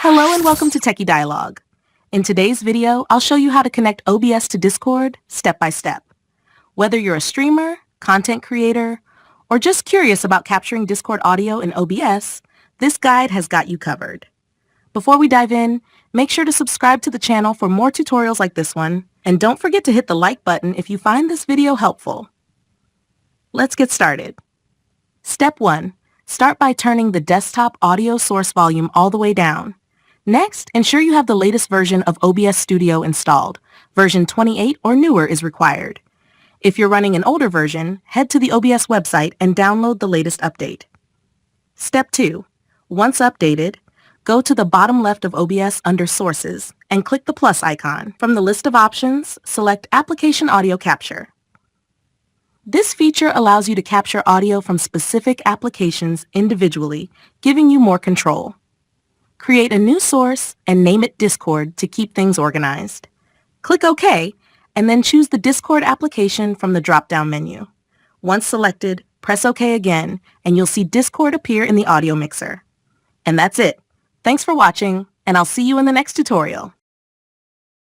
Hello and welcome to Techie Dialogue. In today's video, I'll show you how to connect OBS to Discord step by step. Whether you're a streamer, content creator, or just curious about capturing Discord audio in OBS, this guide has got you covered. Before we dive in, make sure to subscribe to the channel for more tutorials like this one, and don't forget to hit the like button if you find this video helpful. Let's get started. Step 1. Start by turning the desktop audio source volume all the way down. Next, ensure you have the latest version of OBS Studio installed. Version 28 or newer is required. If you're running an older version, head to the OBS website and download the latest update. Step 2. Once updated, go to the bottom left of OBS under Sources and click the plus icon. From the list of options, select Application Audio Capture. This feature allows you to capture audio from specific applications individually, giving you more control. Create a new source and name it Discord to keep things organized. Click OK, and then choose the Discord application from the drop-down menu. Once selected, press OK again, and you'll see Discord appear in the audio mixer. And that's it. Thanks for watching, and I'll see you in the next tutorial.